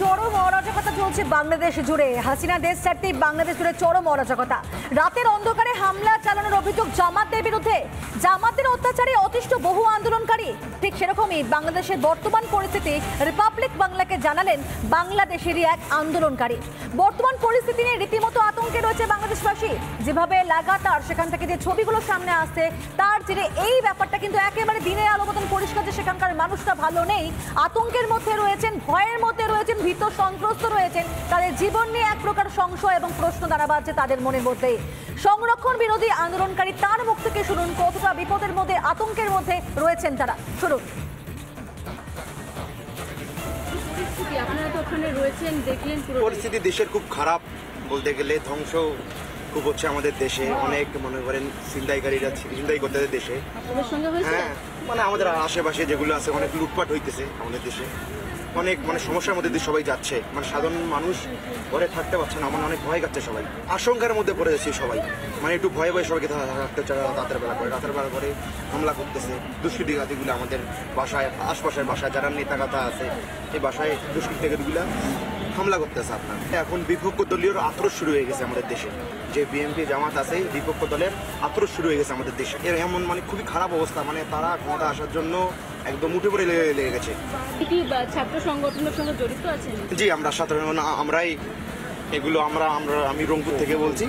চরম অরাজকতা চলছে বাংলাদেশ জুড়ে। হাসিনা দেশ ছাড়তেই বাংলাদেশ জুড়ে চরম অরাজকতা। রাতের অন্ধকারে হামলা চালানোর অভিযোগ জামাতের বিরুদ্ধে। জামাতের অত্যাচারে অতিষ্ঠ বহু আন্দোলনকারী। ঠিক সেরকমই বাংলাদেশের বর্তমান পরিস্থিতি রিপাবলিক বাংলাকে জানালেন বাংলাদেশেরই এক আন্দোলনকারী। বর্তমান পরিস্থিতি নিয়ে রীতিমতো আতঙ্কে রয়েছে বাংলাদেশবাসী। যেভাবে লাগাতার সেখান থেকে যে ছবিগুলো সামনে আসছে তার জেরে এই ব্যাপারটা কিন্তু একেবারে দিনের আলো মতন পরিষ্কার যে সেখানকার মানুষরা ভালো নেই, আতঙ্কের মধ্যে রয়েছেন, ভয়ের মধ্যে রয়েছেন, ভীত সন্ত্রস্ত রয়েছেন। তাদের জীবন নিয়ে এক প্রকার সংশয় এবং প্রশ্ন দাঁড়া বাজছে তাদের মনের মধ্যে। সংরক্ষণ বিরোধী আন্দোলনকারী তার মুখ থেকে শুনুন কতটা বিপদের মধ্যে, আতঙ্কের মধ্যে রয়েছেন তারা। শুনুন। পরিস্থিতি দেশের খুব খারাপ বলতে গেলে, ধ্বংস খুব হচ্ছে আমাদের দেশে। অনেক মনে করেন ছিনতাইকারীরা ছিনতাই করতে দেশে। হ্যাঁ, মানে আমাদের আশেপাশে যেগুলো আছে অনেক লুটপাট হইতেছে আমাদের দেশে। অনেক মানে সমস্যার মধ্যে দিয়ে সবাই যাচ্ছে, মানে সাধারণ মানুষ ঘরে থাকতে পারছে না, মানে অনেক ভয় কাটছে সবাই, আশঙ্কার মধ্যে পড়ে যাচ্ছে সবাই। মানে একটু ভয়ে ভয়ে সবাইকে থাকতে চায়। রাতের বেলা করে হামলা করতেছে দুষ্কৃতিঘাতীগুলো আমাদের বাসায়, আশপাশের বাসায় যারা নেতা গাতা আছে এই বাসায় দুষ্কৃতিগুলা হামলা করতেছে আপনার। এখন বিপক্ষ দলীয় আক্রোশ শুরু হয়ে গেছে আমাদের দেশে। যে বিএনপি জামাত আছে বিপক্ষ দলের আক্রোশ শুরু হয়ে গেছে আমাদের দেশে। এর এমন মানে খুবই খারাপ অবস্থা, মানে তারা ক্ষমতা আসার জন্য একদম উঠে পড়ে লেগে গেছে। ছাত্র সংগঠনের সঙ্গে জড়িত আছেন? জি, আমরা সাধারণ আমরাই এগুলো আমি রংপুর থেকে বলছি।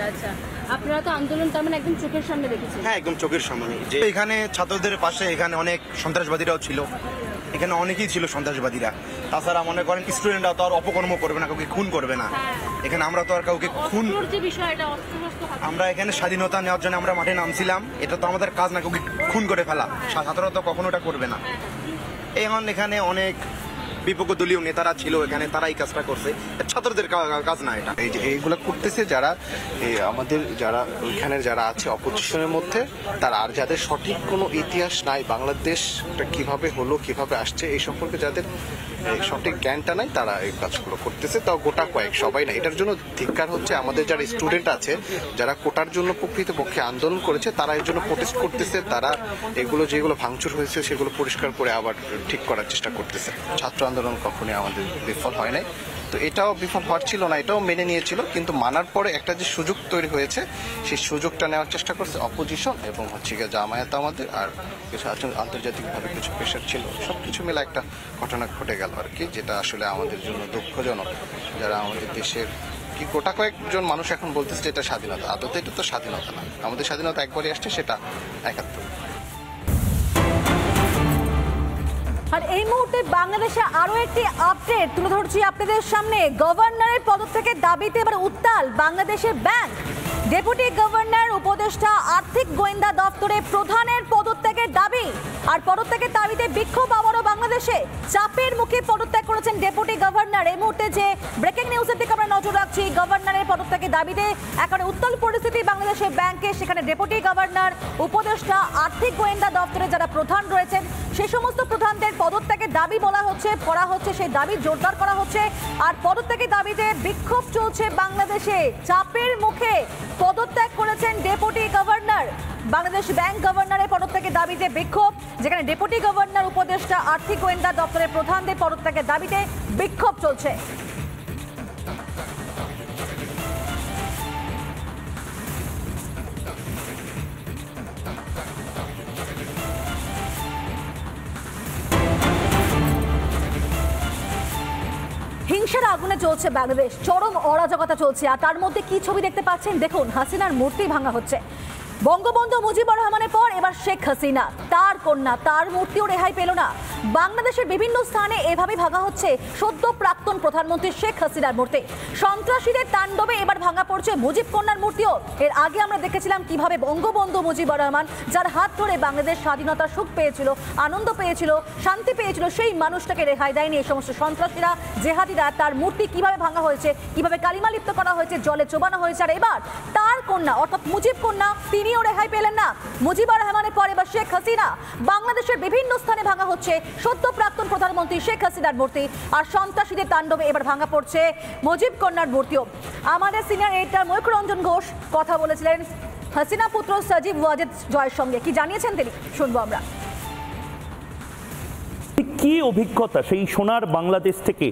আচ্ছা, আপনারা তো আন্দোলন তার মানে একদম চোখের সামনে দেখেছেন? হ্যাঁ, একদম চোখের সামনে। যে এখানে ছাত্রদের পাশে এখানে অনেক সন্ত্রাসবাদীরাও ছিল, এখানে অনেকেই ছিল সন্ত্রাসবাদীরা। তাছাড়া মনে করেন স্টুডেন্টরা তো আর অপকর্ম করবে না, কাউকে খুন করবে না। এখানে আমরা তো আর কাউকে খুন, আমরা এখানে স্বাধীনতা নেওয়ার জন্য আমরা মাঠে নামছিলাম। এটা তো আমাদের কাজ না কাউকে খুন করে ফেলা, ছাত্ররা তো কখনো এটা করবে না। এখন এখানে অনেক বিপক্ষ দলীয় নেতারা ছিল এখানে, তারা এই কাজটা করছে, ছাত্রদের কাজ না এটা। এই যে এইগুলা করতেছে যারা আমাদের যারা ওইখানে যারা আছে অপোজিশনের মধ্যে, তারা আর যাদের সঠিক কোনো ইতিহাস নাই, বাংলাদেশটা কিভাবে হলো কিভাবে আসছে এই সম্পর্কে যাদের সঠিক জ্ঞানটা নাই, তারা এই কাজগুলো করতেছে। তাও গোটা কয়েক, সবাই না। এটার জন্য ধিক্কার হচ্ছে আমাদের যারা স্টুডেন্ট আছে, যারা কোটার জন্য প্রকৃতপক্ষে আন্দোলন করেছে, তারা এর জন্য প্রোটেস্ট করতেছে। তারা এগুলো যেগুলো ভাঙচুর হয়েছে সেগুলো পরিষ্কার করে আবার ঠিক করার চেষ্টা করতেছে। ছাত্র আন্দোলন কখনোই আমাদের বিফল হয় নাই, তো এটাও বিফল হওয়ার ছিল না, এটাও মেনে নিয়েছিল। কিন্তু মানার পরে একটা যে সুযোগ তৈরি হয়েছে, সেই সুযোগটা নেওয়ার চেষ্টা করছে অপোজিশন এবং হচ্ছে গিয়ে জামায়াত আমাদের, আর কিছু আন্তর্জাতিকভাবে কিছু প্রেশার ছিল। সবকিছু মিলে একটা ঘটনা ঘটে গেল আর কি, যেটা আসলে আমাদের জন্য দুঃখজনক। যারা আমাদের দেশের কি গোটা কয়েকজন মানুষ এখন বলতেছে যে এটা স্বাধীনতা, আদতে এটা তো স্বাধীনতা না। আমাদের স্বাধীনতা একবারই আসছে, সেটা ৭১। আর এই মুহূর্তে বাংলাদেশে আরো একটি আপডেট তুলে ধরছি আপনাদের সামনে। গভর্নরের পদত্যাগের দাবিতে এবার উত্তাল বাংলাদেশের ব্যাংক। ডেপুটি গভর্নর, উপদেষ্টা, আর্থিক গোয়েন্দা দপ্তরে প্রধানের পদত্যাগের দাবি। আর পদত্যাগের দাবিতে বিক্ষোভ আবারও বাংলাদেশে। চাপের মুখে পদত্যাগ করেছেন ডেপুটি গভর্নর। এই মুহূর্তে যে ব্রেকিং নিউজের দিকে আমরা নজর রাখছি, গভর্নরের পদত্যাগের দাবিতে একেবারে উত্তাল পরিস্থিতি বাংলাদেশের ব্যাংকে। সেখানে ডেপুটি গভর্নর, উপদেষ্টা, আর্থিক গোয়েন্দা দপ্তরে যারা প্রধান রয়েছেন সেই সমস্ত প্রধানদের পদত্যাগের দাবি বলা হচ্ছে, করা হচ্ছে, সেই দাবি জোরদার করা হচ্ছে। আর পদত্যাগের দাবিতে বিক্ষোভ চলছে বাংলাদেশে। চাপের মুখে পদত্যাগ করেছেন ডেপুটি গভর্নর। বাংলাদেশ ব্যাংক গভর্নরের পদত্যাগের দাবিতে বিক্ষোভ, যেখানে ডেপুটি গভর্নর, উপদেষ্টা, আর্থিক গোয়েন্দা দপ্তরের প্রধানদের পদত্যাগের দাবিতে বিক্ষোভ চলছে। হিংসার আগুনে চলছে বাংলাদেশ, চরম অরাজকতা চলছে। আর তার মধ্যে কি ছবি দেখতে পাচ্ছেন দেখুন, হাসিনার মূর্তি ভাঙা হচ্ছে। বঙ্গবন্ধু মুজিবুর রহমানের পর এবার শেখ হাসিনা, তার কন্যা, তার মূর্তিও রেহাই পেল না। বাংলাদেশের বিভিন্ন স্থানে এভাবে ভাঙা হচ্ছে সদ্য প্রাক্তন প্রধানমন্ত্রী শেখ হাসিনার মূর্তি। সন্ত্রাসীদের তাণ্ডবে এবার ভাঙা পড়ছে মুজিব কন্যার মূর্তিও। এর আগে আমরা দেখেছিলাম কিভাবে বঙ্গবন্ধু মুজিবুর রহমান, যার হাত ধরে বাংলাদেশ স্বাধীনতার সুখ পেয়েছিল, আনন্দ পেয়েছিল, শান্তি পেয়েছিল, সেই মানুষটাকে রেহাই দেয়নি এই সমস্ত সন্ত্রাসীরা, জেহাদিরা। তার মূর্তি কিভাবে ভাঙা হয়েছে, কিভাবে কালিমা লিপ্ত করা হয়েছে, জলে চোবানো হয়েছে। আর এবার তার কন্যা অর্থাৎ মুজিব কন্যা, তিনিও রেহাই পেলেন না। মুজিবুর রহমানের পর এবার শেখ হাসিনা। বাংলাদেশের বিভিন্ন স্থানে ভাঙা হচ্ছে সদ্য প্রাক্তন প্রধানমন্ত্রী শেখ হাসিনার মূর্তি। আর সন্ত্রাসীদের তাণ্ডবে এবার ভাঙা পড়ছে মুজিব কন্যার মূর্তিও। আমাদের সিনিয়র এডিটর ময়ূখ রঞ্জন ঘোষ কথা বলেছিলেন হাসিনা পুত্র সজীব ওয়াজেদ জয়ের সঙ্গে। কি জানিয়েছেন তিনি, শুনবো আমরা। কি অভিজ্ঞতা সেই সোনার বাংলাদেশ থেকে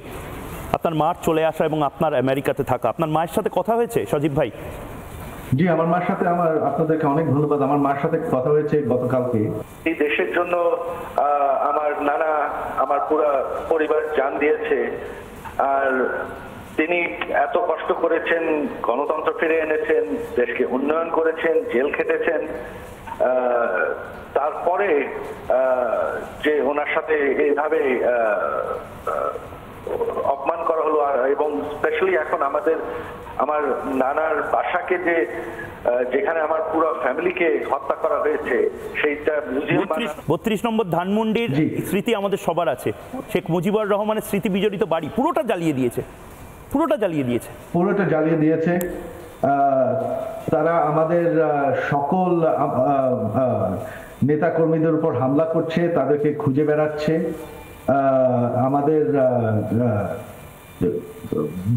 আপনার মার চলে আসা এবং আপনার আমেরিকাতে থাকা, আপনার মায়ের সাথে কথা হয়েছে সজীব ভাই? জি, আমার মার সাথে আপনাদেরকে অনেক ধন্যবাদ। আমার মার সাথে কথা হয়েছে গতকালকে। এই দেশের জন্য আমার নানা আমার পুরো পরিবার জান দিয়েছে, আর তিনি এত কষ্ট করেছেন, গণতন্ত্র ফিরে এনেছেন, দেশকে উন্নয়ন করেছেন, জেল খেটেছেন। তারপরে যে ওনার সাথে এইভাবে অপমান করা হলো, এবং স্পেশালি এখন আমার নানার বাসাকে যেখানে আমার পুরো ফ্যামিলিকে হত্যা করা হয়েছে, সেইটা মিউজিয়াম 32 নম্বর ধানমন্ডির স্মৃতি আমাদের সবার আছে। শেখ মুজিবুর রহমানের স্মৃতি বিজড়িত বাড়ি পুরোটা জ্বালিয়ে দিয়েছে। তারা আমাদের সকল নেতা কর্মীদের উপর হামলা করছে, তাদেরকে খুঁজে বেড়াচ্ছে। আমাদের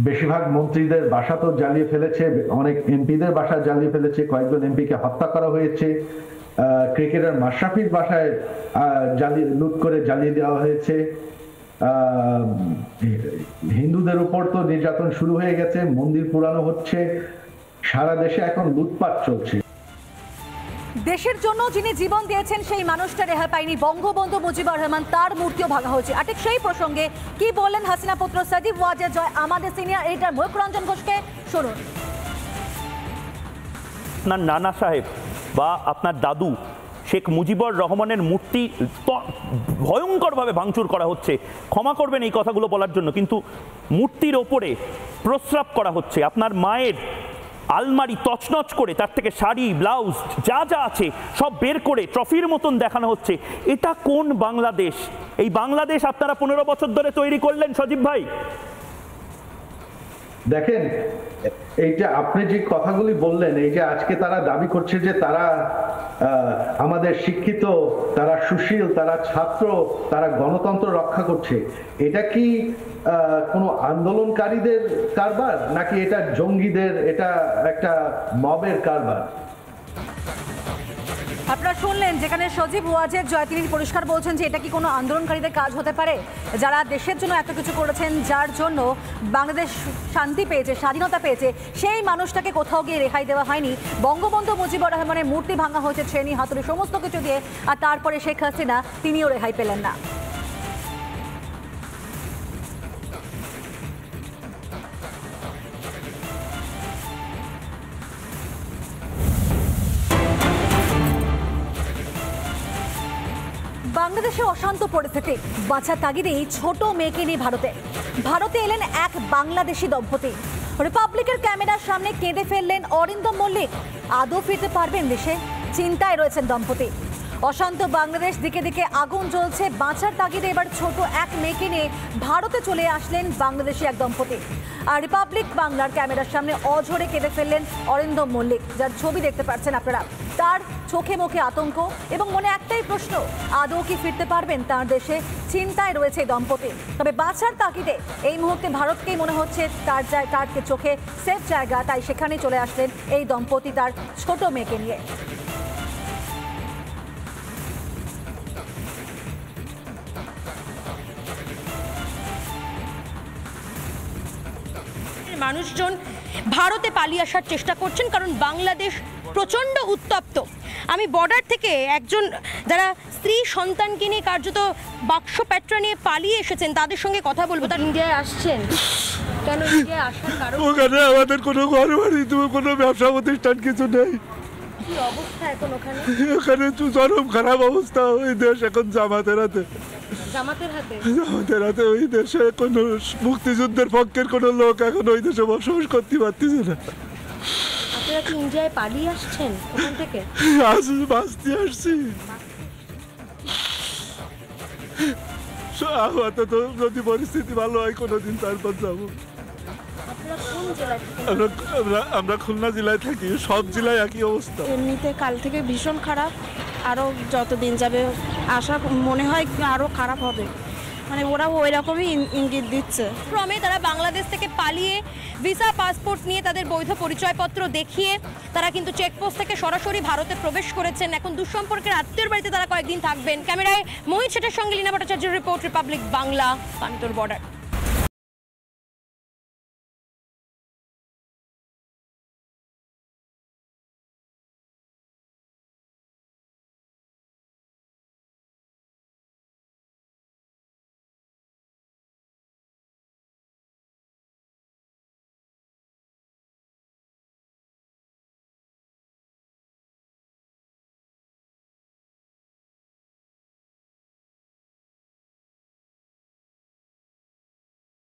বেশিরভাগ মন্ত্রীদের বাসা তো জ্বালিয়ে ফেলেছে, অনেক এমপিদের বাসা জ্বালিয়ে ফেলেছে, কয়েকজন এমপিকে হত্যা করা হয়েছে। ক্রিকেটার মাশরাফির বাসায় লুট করে জ্বালিয়ে দেওয়া হয়েছে। হিন্দুদের উপর তো নির্যাতন শুরু হয়ে গেছে, মন্দির পুরানো হচ্ছে, সারা দেশে এখন লুটপাট চলছে। দেশের জন্য যিনি জীবন দিয়েছেন সেই মানুষটা রেহাই পায়নি, বঙ্গবন্ধু মুজিবুর রহমান, তার মূর্তিও ভাঙা হয়েছে। আর ঠিক সেই প্রসঙ্গে কি বললেন হাসিনা পুত্র সজীব ওয়াজেদ জয় আমাদের সিনিয়র এডিটর ময়ূক রঞ্জন ঘোষকে শুনুন। আপনার নানা সাহেব বা আপনার দাদু শেখ মুজিবুর রহমানের মূর্তি ভয়ঙ্করভাবে ভাঙচুর করা হচ্ছে, ক্ষমা করবেন এই কথাগুলো বলার জন্য, কিন্তু মূর্তির ওপরে প্রস্রাব করা হচ্ছে। আপনার মায়ের আলমারি তছনছ করে তার থেকে শাড়ি ব্লাউজ যা যা আছে সব বের করে ট্রফির মতন দেখানো হচ্ছে। এটা কোন বাংলাদেশ? এই বাংলাদেশ আপনারা 15 বছর ধরে তৈরি করলেন সজীব ভাই। দেখেন, এইটা আপনি যে কথাগুলি বললেন, এই যে আজকে তারা দাবি করছে যে তারা আমাদের শিক্ষিত, তারা সুশীল, তারা ছাত্র, তারা গণতন্ত্র রক্ষা করছে, এটা কি কোনো আন্দোলনকারীদের কারবার, নাকি এটা জঙ্গিদের, এটা একটা মবের কারবার? আপনারা শুনলেন যেখানে সজীব ওয়াজেদ জয় তিনি পরিষ্কার বলছেন যে এটা কি কোনো আন্দোলনকারীদের কাজ হতে পারে, যারা দেশের জন্য এত কিছু করেছেন, যার জন্য বাংলাদেশ শান্তি পেয়েছে, স্বাধীনতা পেয়েছে, সেই মানুষটাকে কোথাও গিয়ে রেহাই দেওয়া হয়নি। বঙ্গবন্ধু মুজিবুর রহমানের মূর্তি ভাঙা হয়েছে ট্রেনি হাতুড়ি সমস্ত কিছু দিয়ে, আর তারপরে শেখ হাসিনা তিনিও রেহাই পেলেন না। বাংলাদেশে অশান্ত পরিস্থিতি, বাঁচার তাগিদেই ছোট মেয়েকে নিয়ে ভারতে এলেন এক বাংলাদেশি দম্পতি। রিপাবলিকের ক্যামেরার সামনে কেঁদে ফেললেন অরিন্দম মল্লিক। আদৌ ফিরতে পারবেন দেশে? চিন্তায় রয়েছেন দম্পতি। অশান্ত বাংলাদেশ, দিকে দিকে আগুন জ্বলছে, বাঁচার তাগিদে এবার ছোট এক মেয়েকে নিয়ে ভারতে চলে আসলেন বাংলাদেশি এক দম্পতি। আর রিপাবলিক বাংলার ক্যামেরার সামনে অঝরে কেঁদে ফেললেন অরিন্দম মল্লিক, যার ছবি দেখতে পাচ্ছেন আপনারা। তার চোখে মুখে আতঙ্ক এবং মনে একটাই প্রশ্ন, আদৌ কি ফিরতে পারবেন তার দেশে? চিন্তায় রয়েছে এই দম্পতি। তবে বাঁচার তাগিদে এই মুহূর্তে ভারতকেই মনে হচ্ছে তার চোখে সেফ জায়গা, তাই সেখানেই চলে আসলেন এই দম্পতি তার ছোট মেয়েকে নিয়ে। মানুষজন ভারতে পালিয়ে আসার চেষ্টা করছেন, কারণ বাংলাদেশ প্রচণ্ড উত্তপ্ত। আমি বর্ডার থেকে একজন যারা স্ত্রী সন্তানকে নিয়ে কার্যত বাক্স প্যাট্রা নিয়ে পালিয়ে এসেছেন তাদের সঙ্গে কথা বলবো। তার ইন্ডিয়ায় আসছেন কেন? ইন্ডিয়ায় আসার কারণ? ওখানে আমাদের কোনো ঘর বাড়ি, কোনো ব্যবসা প্রতিষ্ঠান কিছু নেই। কি অবস্থা এখন ওখানে? ওখানে চরম খারাপ অবস্থা। ওই দেশ এখন জামাতের হাতে। ওই দেশে কোনো মুক্তিযুদ্ধের পক্ষের কোনো লোক এখন ওই দেশে বসবাস করতে পারতেছে না। আপনারা কি ইন্ডিয়ায় পালিয়ে আসছেন ওখান থেকে? বাঁচতে আসছি। আপাতত যদি পরিস্থিতি ভালো হয় কোনোদিন তারপর যাবো। আমরা খুলনা জেলায় থাকি। সব জেলায় একই অবস্থা। এমনিতে কাল থেকে ভীষণ খারাপ, আরও যত দিন যাবে আশা মনে হয় আরও খারাপ হবে। মানে ওরা ওই রকমই ইঙ্গিত দিচ্ছে। ক্রমে তারা বাংলাদেশ থেকে পালিয়ে ভিসা পাসপোর্ট নিয়ে তাদের বৈধ পরিচয়পত্র দেখিয়ে তারা কিন্তু চেকপোস্ট থেকে সরাসরি ভারতে প্রবেশ করেছেন। এখন দুঃসম্পর্কের আত্মীয়র বাড়িতে তারা কয়েকদিন থাকবেন। ক্যামেরায় মোহিত শেঠের সঙ্গে লীনা ভট্টাচার্যের রিপোর্ট, রিপাবলিক বাংলা, পানিতোর বর্ডার।